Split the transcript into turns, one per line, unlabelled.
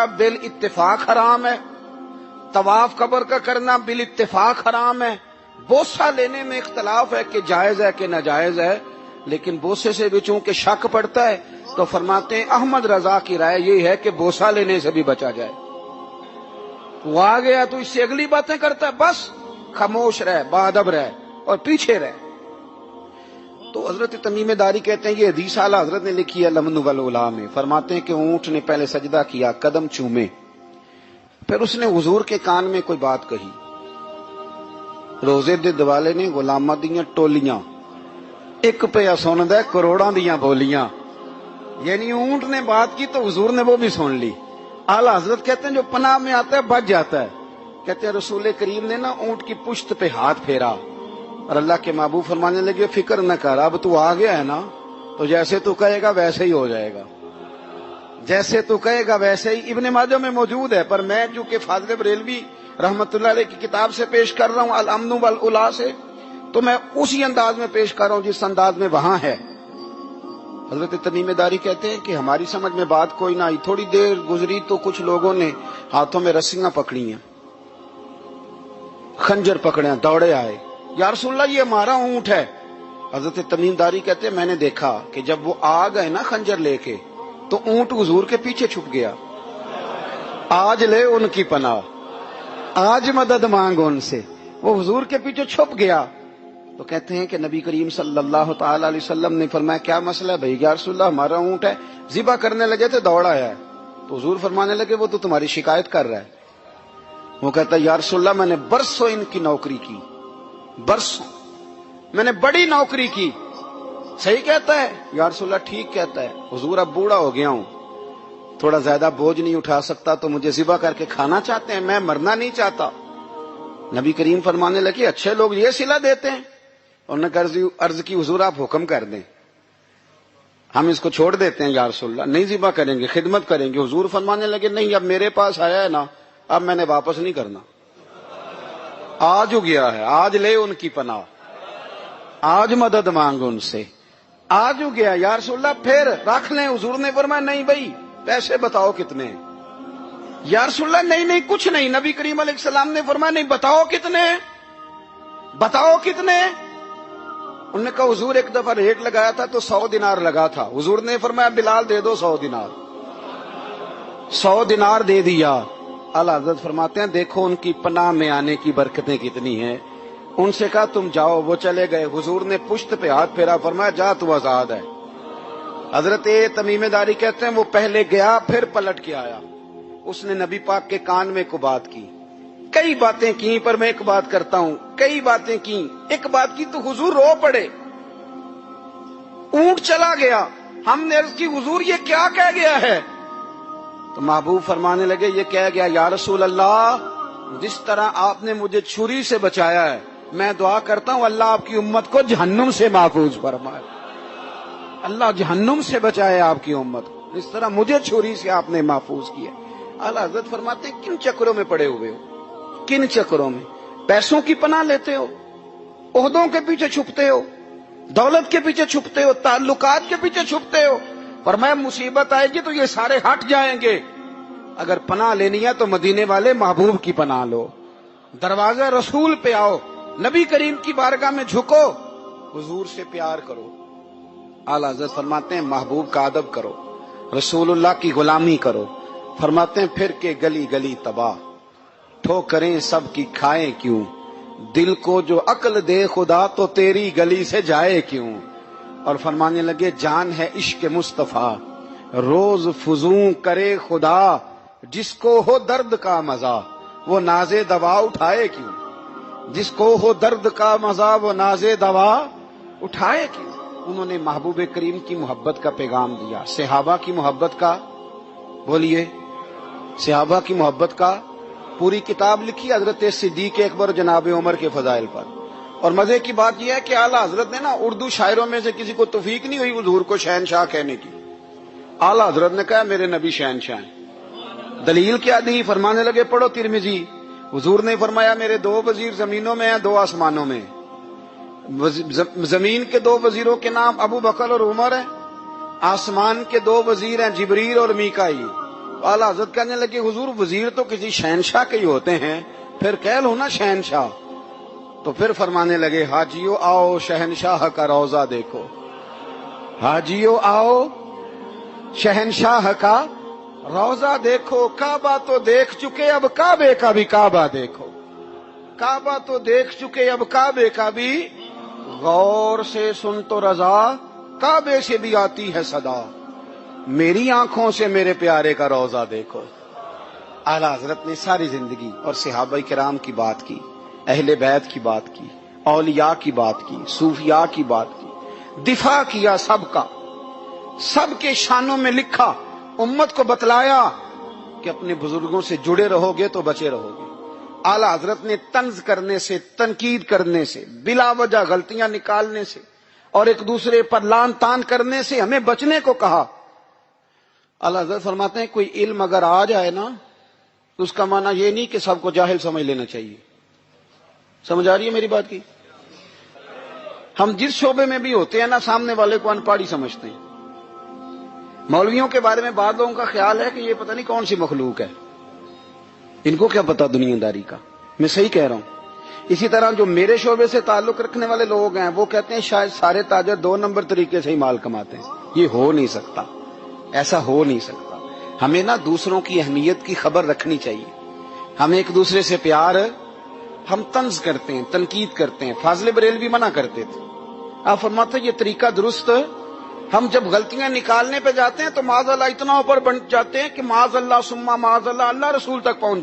کا بال اتفاق حرام ہے، طواف قبر کا کرنا بال اتفاق حرام ہے، بوسہ لینے میں اختلاف ہے کہ جائز ہے کہ ناجائز ہے، لیکن بوسے سے بھی چونکہ شک پڑتا ہے تو فرماتے ہیں احمد رضا کی رائے یہ ہے کہ بوسہ لینے سے بھی بچا جائے۔ وہ آ گیا تو اس سے اگلی باتیں کرتا ہے، بس خاموش رہ، باادب رہ اور پیچھے رہ۔ تو حضرت تمیم داری کہتے ہیں یہ حدیث اعلیٰ حضرت نے لکھی ہے لمن والعلا میں، فرماتے ہیں کہ اونٹ نے پہلے سجدہ کیا، قدم چومے، پھر اس نے حضور کے کان میں کوئی بات کہی، روزے دے دوالے نے غلاماں دیاں ٹولیاں، ایک پہ سندا کروڑاں دیاں بولیاں، یعنی اونٹ نے بات کی تو حضور نے وہ بھی سن لی۔ اعلیٰ حضرت کہتے ہیں جو پناہ میں آتا ہے بچ جاتا ہے، کہتے ہیں رسول کریم نے نا اونٹ کی پشت پہ ہاتھ پھیرا اور اللہ کے محبوب فرمانے لگے فکر نہ کر، اب تو آ گیا ہے نا تو جیسے تو کہے گا ویسے ہی ہو جائے گا، جیسے تو کہے گا ویسے ہی۔ ابن ماجہ میں موجود ہے، پر میں چونکہ فاضل بریلوی رحمت اللہ علیہ کی کتاب سے پیش کر رہا ہوں الامن والعلا سے، تو میں اسی انداز میں پیش کر رہا ہوں جس انداز میں وہاں ہے۔ حضرت تمیم داری کہتے ہیں کہ ہماری سمجھ میں بات کوئی نہ آئی، تھوڑی دیر گزری تو کچھ لوگوں نے ہاتھوں میں رسیاں پکڑی ہیں، خنجر پکڑے ہیں، دوڑے آئے، یا رسول اللہ یہ ہمارا اونٹ ہے۔ حضرت تمیم داری کہتے ہیں میں نے دیکھا کہ جب وہ آ گئے نا خنجر لے کے تو اونٹ حضور کے پیچھے چھپ گیا، آج لے ان کی پناہ، آج مدد مانگ ان سے، وہ حضور کے پیچھے چھپ گیا۔ تو کہتے ہیں کہ نبی کریم صلی اللہ تعالی علیہ وسلم نے فرمایا کیا مسئلہ ہے بھائی؟ یا رسول اللہ ہمارا اونٹ ہے، ذبح کرنے لگے تھے دوڑ آیا ہے۔ تو حضور فرمانے لگے وہ تو تمہاری شکایت کر رہا ہے۔ وہ کہتا ہے یا رسول اللہ میں نے برسوں ان کی نوکری کی، برسوں میں نے بڑی نوکری کی۔ صحیح کہتا ہے یا رسول اللہ؟ ٹھیک کہتا ہے حضور، اب بوڑھا ہو گیا ہوں، تھوڑا زیادہ بوجھ نہیں اٹھا سکتا، تو مجھے ذبح کر کے کھانا چاہتے ہیں، میں مرنا نہیں چاہتا۔ نبی کریم فرمانے لگے اچھے لوگ یہ صلہ دیتے ہیں؟ انہوں نے عرض کی حضور آپ حکم کر دیں، ہم اس کو چھوڑ دیتے ہیں یا رسول اللہ، نہیں ذبح کریں گے، خدمت کریں گے۔ حضور فرمانے لگے نہیں، اب میرے پاس آیا ہے نا، اب میں نے واپس نہیں کرنا، آج ہو گیا ہے، آج لے ان کی پناہ، آج مدد مانگ ان سے، آج ہو گیا یا رسول اللہ پھر رکھ لیں۔ حضور نے فرمایا نہیں بھائی پیسے بتاؤ کتنے؟ یا رسول اللہ نہیں کچھ نہیں۔ نبی کریم علیہ السلام نے فرمایا نہیں بتاؤ کتنے، بتاؤ کتنے؟ انہوں نے کہا حضور ایک دفعہ ریٹ لگایا تھا تو 100 دینار لگا تھا۔ حضور نے فرمایا بلال دے دو 100 دینار، 100 دینار دے دیا۔ اعلیٰ حضرت فرماتے ہیں دیکھو ان کی پناہ میں آنے کی برکتیں کتنی ہیں۔ ان سے کہا تم جاؤ، وہ چلے گئے۔ حضور نے پشت پہ ہاتھ پھیرا، فرمایا جا تو آزاد ہے۔ حضرت تمیم داری کہتے ہیں وہ پہلے گیا پھر پلٹ کے آیا، اس نے نبی پاک کے کان میں کو بات کی، کئی باتیں کی، پر میں ایک بات کرتا ہوں، کئی باتیں کی، ایک بات کی تو حضور رو پڑے۔ اونٹ چلا گیا، ہم نے عرض کی حضور یہ کیا کہہ گیا ہے؟ تو محبوب فرمانے لگے یہ کہہ گیا یا رسول اللہ جس طرح آپ نے مجھے چھری سے بچایا ہے، میں دعا کرتا ہوں اللہ آپ کی امت کو جہنم سے محفوظ فرمائے، اللہ جہنم سے بچائے آپ کی امت کو، جس طرح مجھے چھری سے آپ نے محفوظ کیا۔ اعلیٰ حضرت فرماتے ہیں کن چکروں میں پڑے ہوئے ہو، کن چکروں میں؟ پیسوں کی پناہ لیتے ہو، عہدوں کے پیچھے چھپتے ہو، دولت کے پیچھے چھپتے ہو، تعلقات کے پیچھے چھپتے ہو۔ فرمایا مصیبت آئے گی تو یہ سارے ہٹ جائیں گے، اگر پناہ لینی ہے تو مدینے والے محبوب کی پناہ لو، دروازہ رسول پہ آؤ، نبی کریم کی بارگاہ میں جھکو، حضور سے پیار کرو۔ اعلیٰ حضرت فرماتے ہیں محبوب کا ادب کرو، رسول اللہ کی غلامی کرو۔ فرماتے ہیں پھر کے گلی گلی تباہ، ٹھوکریں سب کی کھائے کیوں، دل کو جو عقل دے خدا تو تیری گلی سے جائے کیوں۔ اور فرمانے لگے جان ہے عشق مصطفیٰ، روز فزوں کرے خدا، جس کو ہو درد کا مزہ وہ ناز دوا اٹھائے کیوں، جس کو ہو درد کا مزہ وہ ناز دوا اٹھائے کیوں۔ انہوں نے محبوب کریم کی محبت کا پیغام دیا، صحابہ کی محبت کا، بولیے صحابہ کی محبت کا پوری کتاب لکھی حضرت صدیق اکبر جناب عمر کے فضائل پر۔ اور مزے کی بات یہ ہے کہ اعلیٰ حضرت نے نا اردو شاعروں میں سے کسی کو توفیق نہیں ہوئی حضور کو شہنشاہ کہنے کی، اعلیٰ حضرت نے کہا میرے نبی شہنشاہ ہیں۔ دلیل کیا دی؟ فرمانے لگے پڑھو ترمذی، حضور نے فرمایا میرے 2 وزیر زمینوں میں ہیں 2 آسمانوں میں۔ زمین کے 2 وزیروں کے نام ابو بکر اور عمر ہیں، آسمان کے 2 وزیر ہیں جبریل اور میکائیل، اعلیٰ حضرت کہنے لگے حضور وزیر تو کسی شہنشاہ کے ہی ہوتے ہیں، پھر کہہ لو نا شہنشاہ۔ تو پھر فرمانے لگے حاجیو آؤ شہنشاہ کا روضہ دیکھو، حاجیو آؤ شہنشاہ کا روضہ دیکھو، کعبہ تو دیکھ چکے اب کعبے کا بھی کعبہ دیکھو، کعبہ تو دیکھ چکے اب کعبے کا بھی، غور سے سن تو رضا کعبے سے بھی آتی ہے صدا، میری آنکھوں سے میرے پیارے کا روضہ دیکھو۔ اعلیٰ حضرت نے ساری زندگی اور صحابہ کرام کی بات کی، اہل بیت کی بات کی، اولیاء کی بات کی، صوفیاء کی بات کی، دفاع کیا سب کا، سب کے شانوں میں لکھا، امت کو بتلایا کہ اپنے بزرگوں سے جڑے رہو گے تو بچے رہو گے۔ اعلیٰ حضرت نے طنز کرنے سے، تنقید کرنے سے، بلا وجہ غلطیاں نکالنے سے اور ایک دوسرے پر لان تان کرنے سے ہمیں بچنے کو کہا۔ اعلیٰ حضرت فرماتے ہیں کوئی علم اگر آ جائے نا تو اس کا معنی یہ نہیں کہ سب کو جاہل سمجھ لینا چاہیے۔ سمجھ آ رہی ہے میری بات کی؟ ہم جس شعبے میں بھی ہوتے ہیں نا سامنے والے کو ان پڑھ ہی سمجھتے ہیں۔ مولویوں کے بارے میں بعض لوگوں کا خیال ہے کہ یہ پتہ نہیں کون سی مخلوق ہے، ان کو کیا پتا دنیا داری کا۔ میں صحیح کہہ رہا ہوں۔ اسی طرح جو میرے شعبے سے تعلق رکھنے والے لوگ ہیں وہ کہتے ہیں شاید سارے تاجر 2 نمبر طریقے سے ہی مال کماتے ہیں۔ یہ ہو نہیں سکتا، ایسا ہو نہیں سکتا۔ ہمیں نا دوسروں کی اہمیت کی خبر رکھنی چاہیے، ہمیں ایک دوسرے سے پیار، ہم طنز کرتے ہیں، تنقید کرتے ہیں۔ فاضل بریلوی منع کرتے تھے، آپ فرماتے یہ طریقہ درست، ہم جب غلطیاں نکالنے پہ جاتے ہیں تو معاذ اللہ اتنا اوپر بن جاتے ہیں کہ معاذ اللہ ثم معاذ اللہ اللہ رسول تک پہنچ جاتے ہیں۔